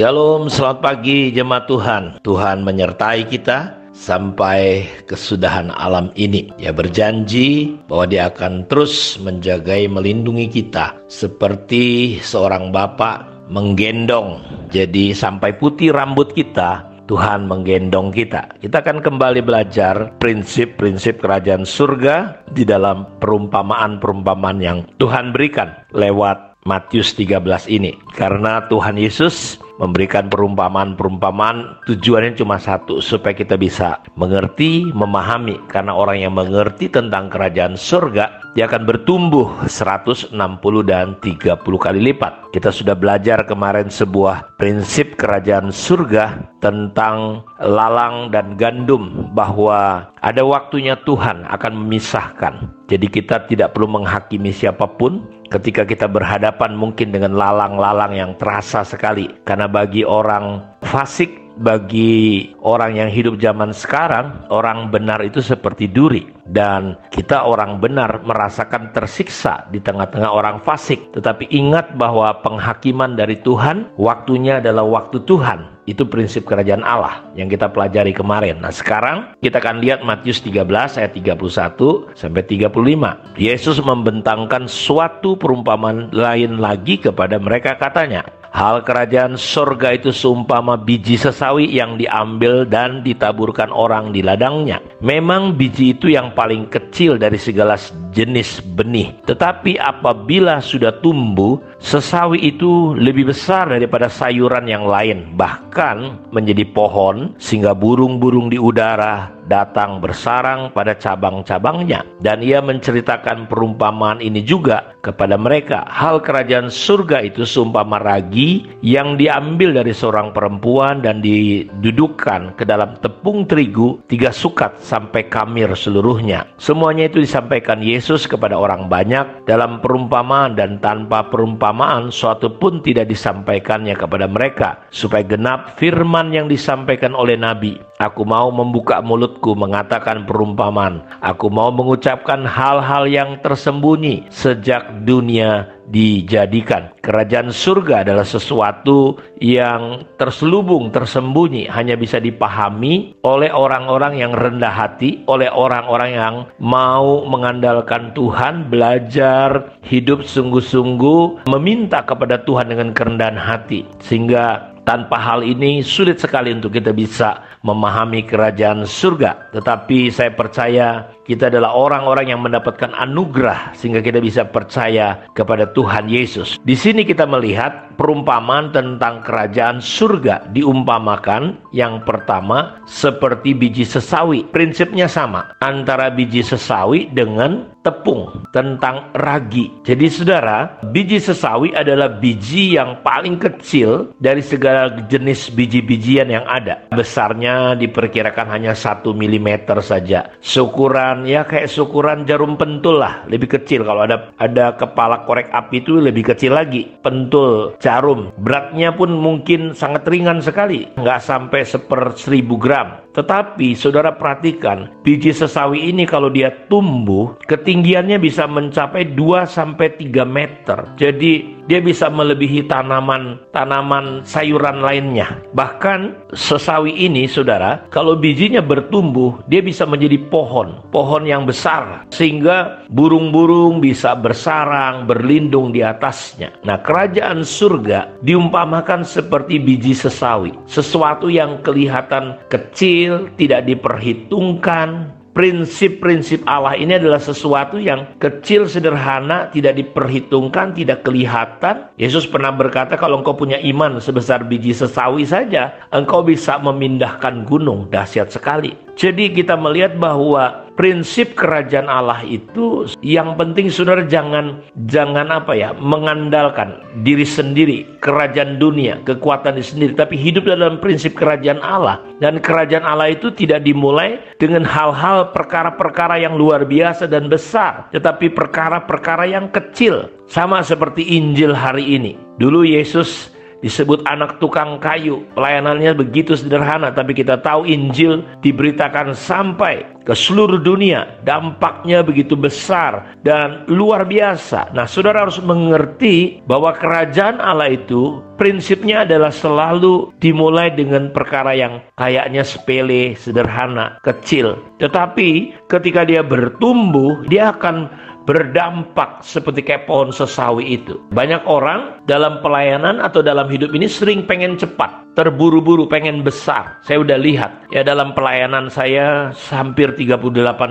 Shalom, selamat pagi jemaat Tuhan. Tuhan menyertai kita sampai kesudahan alam ini. Dia berjanji bahwa Dia akan terus menjagai, melindungi kita seperti seorang bapa menggendong. Jadi sampai putih rambut kita, Tuhan menggendong kita. Kita akan kembali belajar prinsip-prinsip kerajaan surga di dalam perumpamaan-perumpamaan yang Tuhan berikan lewat Matius 13 ini. Karena Tuhan Yesus memberikan perumpamaan-perumpamaan, tujuannya cuma satu, supaya kita bisa mengerti, memahami. Karena orang yang mengerti tentang kerajaan surga, dia akan bertumbuh 160 dan 30 kali lipat. Kita sudah belajar kemarin sebuah prinsip kerajaan surga tentang lalang dan gandum, bahwa ada waktunya Tuhan akan memisahkan. Jadi kita tidak perlu menghakimi siapapun ketika kita berhadapan mungkin dengan lalang-lalang yang terasa sekali. Karena bagi orang fasik, bagi orang yang hidup zaman sekarang, orang benar itu seperti duri. Dan kita orang benar merasakan tersiksa di tengah-tengah orang fasik. Tetapi ingat bahwa penghakiman dari Tuhan, waktunya adalah waktu Tuhan. Itu prinsip kerajaan Allah yang kita pelajari kemarin. Nah, sekarang kita akan lihat Matius 13 ayat 31 sampai 35. Yesus membentangkan suatu perumpamaan lain lagi kepada mereka, katanya, hal kerajaan surga itu seumpama biji sesawi yang diambil dan ditaburkan orang di ladangnya. Memang biji itu yang paling kecil dari segala jenis benih. Tetapi apabila sudah tumbuh, sesawi itu lebih besar daripada sayuran yang lain, bahkan menjadi pohon, sehingga burung-burung di udara datang bersarang pada cabang-cabangnya. Dan ia menceritakan perumpamaan ini juga kepada mereka. Hal kerajaan surga itu seumpama ragi yang diambil dari seorang perempuan dan didudukkan ke dalam tepung terigu 3 sukat sampai kamir seluruhnya. Semuanya itu disampaikan Yesus kepada orang banyak dalam perumpamaan, dan tanpa perumpamaan suatu pun tidak disampaikannya kepada mereka, supaya genap firman yang disampaikan oleh Nabi. Aku mau membuka mulutku mengatakan perumpamaan. Aku mau mengucapkan hal-hal yang tersembunyi sejak dunia dijadikan. Kerajaan surga adalah sesuatu yang terselubung, tersembunyi, hanya bisa dipahami oleh orang-orang yang rendah hati, oleh orang-orang yang mau mengandalkan Tuhan, belajar hidup sungguh-sungguh, meminta kepada Tuhan dengan kerendahan hati. Sehingga tanpa hal ini sulit sekali untuk kita bisa memahami kerajaan surga. Tetapi saya percaya kita adalah orang-orang yang mendapatkan anugerah sehingga kita bisa percaya kepada Tuhan Yesus. Di sini kita melihat perumpamaan tentang kerajaan surga diumpamakan yang pertama seperti biji sesawi. Prinsipnya sama antara biji sesawi dengan tepung, tentang ragi. Jadi saudara, biji sesawi adalah biji yang paling kecil dari segala jenis biji-bijian yang ada. Besarnya diperkirakan hanya 1 mm saja. Syukuran ya kayak syukuran jarum pentul lah, lebih kecil. Kalau ada kepala korek api itu lebih kecil lagi, pentul jarum. Beratnya pun mungkin sangat ringan sekali, nggak sampai 1/1000 gram. Tetapi saudara perhatikan, biji sesawi ini kalau dia tumbuh, ketinggiannya bisa mencapai 2-3 meter. Jadi dia bisa melebihi tanaman sayuran lainnya. Bahkan sesawi ini saudara, kalau bijinya bertumbuh, dia bisa menjadi pohon yang besar, sehingga burung-burung bisa bersarang, berlindung di atasnya. Nah, kerajaan surga diumpamakan seperti biji sesawi, sesuatu yang kelihatan kecil, tidak diperhitungkan. Prinsip-prinsip Allah ini adalah sesuatu yang kecil, sederhana, tidak diperhitungkan, tidak kelihatan. Yesus pernah berkata, kalau engkau punya iman sebesar biji sesawi saja, engkau bisa memindahkan gunung. Dahsyat sekali. Jadi kita melihat bahwa prinsip kerajaan Allah itu yang penting saudara jangan mengandalkan diri sendiri, kerajaan dunia, kekuatan diri sendiri, tapi hidup dalam prinsip kerajaan Allah. Dan kerajaan Allah itu tidak dimulai dengan hal-hal perkara-perkara yang luar biasa dan besar, tetapi perkara-perkara yang kecil. Sama seperti Injil hari ini. Dulu Yesus disebut anak tukang kayu. Pelayanannya begitu sederhana, tapi kita tahu Injil diberitakan sampai ke seluruh dunia. Dampaknya begitu besar dan luar biasa. Nah, saudara harus mengerti bahwa kerajaan Allah itu prinsipnya adalah selalu dimulai dengan perkara yang kayaknya sepele, sederhana, kecil. Tetapi ketika dia bertumbuh, dia akan berdampak seperti kayak pohon sesawi itu. Banyak orang dalam pelayanan atau dalam hidup ini sering pengen cepat, terburu-buru, pengen besar. Saya udah lihat ya dalam pelayanan saya hampir 38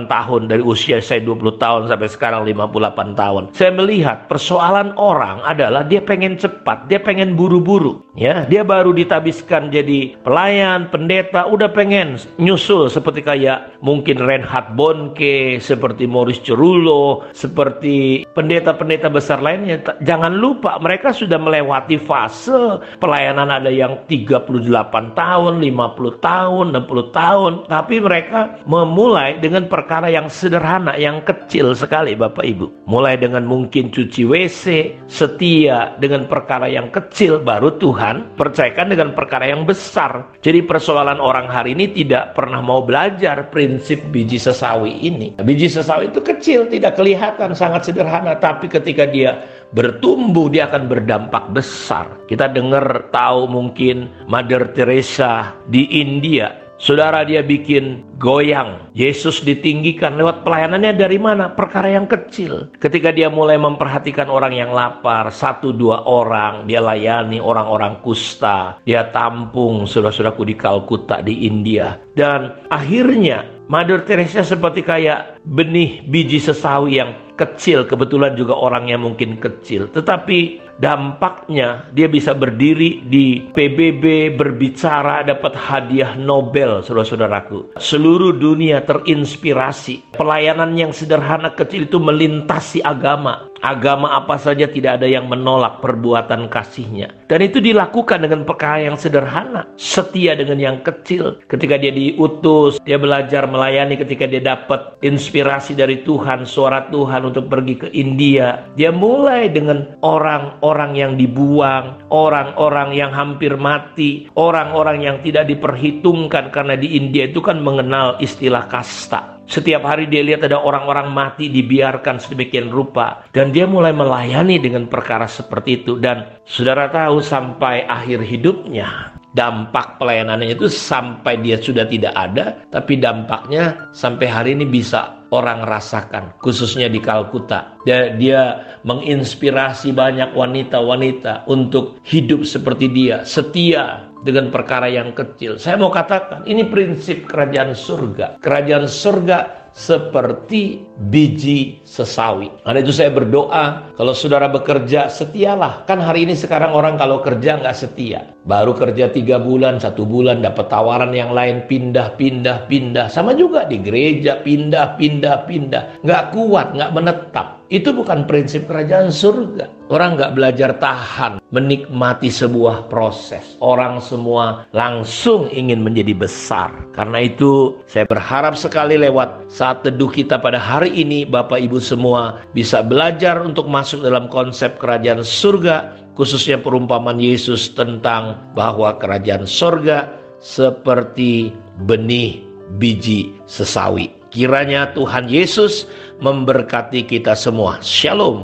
tahun, dari usia saya 20 tahun sampai sekarang 58 tahun. Saya melihat persoalan orang adalah dia pengen cepat, dia pengen buru-buru. Ya, dia baru ditabiskan jadi pelayan, pendeta, udah pengen nyusul seperti kayak mungkin Reinhard Bonnke, seperti Maurice Cerullo, seperti pendeta-pendeta besar lainnya. Jangan lupa mereka sudah melewati fase pelayanan, ada yang 38 tahun, 50 tahun, 60 tahun. Tapi mereka memulai dengan perkara yang sederhana, yang kecil sekali Bapak Ibu. Mulai dengan mungkin cuci WC, setia dengan perkara yang kecil, baru Tuhan percayakan dengan perkara yang besar. Jadi persoalan orang hari ini tidak pernah mau belajar prinsip biji sesawi ini. Biji sesawi itu kecil, tidak kelihatan, sangat sederhana, tapi ketika dia bertumbuh dia akan berdampak besar. Kita dengar tahu mungkin Mother Teresa di India. Saudara, dia bikin goyang. Yesus ditinggikan lewat pelayanannya dari mana? Perkara yang kecil. Ketika dia mulai memperhatikan orang yang lapar, 1-2 orang, dia layani orang-orang kusta. Dia tampung saudara-saudaraku di Kalkuta di India. Dan akhirnya Mother Teresa seperti kayak benih biji sesawi yang kecil, kebetulan juga orangnya mungkin kecil, tetapi dampaknya dia bisa berdiri di PBB, berbicara, dapat hadiah Nobel, saudara-saudaraku. Seluruh dunia terinspirasi. Pelayanan yang sederhana kecil itu melintasi agama. Agama apa saja tidak ada yang menolak perbuatan kasihnya. Dan itu dilakukan dengan perkara yang sederhana. Setia dengan yang kecil. Ketika dia diutus, dia belajar melayani. Ketika dia dapat inspirasi dari Tuhan, suara Tuhan untuk pergi ke India, dia mulai dengan orang-orang yang dibuang, orang-orang yang hampir mati, orang-orang yang tidak diperhitungkan, karena di India itu kan mengenal istilah kasta. Setiap hari dia lihat ada orang-orang mati dibiarkan sedemikian rupa. Dan dia mulai melayani dengan perkara seperti itu. Dan saudara tahu sampai akhir hidupnya, dampak pelayanannya itu sampai dia sudah tidak ada, tapi dampaknya sampai hari ini bisa orang rasakan, khususnya di Kalkuta. Dia menginspirasi banyak wanita-wanita untuk hidup seperti dia, setia dengan perkara yang kecil. Saya mau katakan, ini prinsip kerajaan surga. Kerajaan surga seperti biji sesawi. Karena itu saya berdoa, kalau saudara bekerja, setialah. Kan hari ini sekarang orang kalau kerja nggak setia. Baru kerja 3 bulan, 1 bulan, dapat tawaran yang lain, pindah. Sama juga di gereja, pindah. Nggak kuat, nggak menetap. Itu bukan prinsip kerajaan surga. Orang nggak belajar tahan, menikmati sebuah proses. Orang semua langsung ingin menjadi besar. Karena itu saya berharap sekali lewat saat teduh kita pada hari ini, Bapak Ibu semua bisa belajar untuk masuk dalam konsep kerajaan surga, khususnya perumpamaan Yesus tentang bahwa kerajaan surga seperti benih biji sesawi. Kiranya Tuhan Yesus memberkati kita semua. Shalom.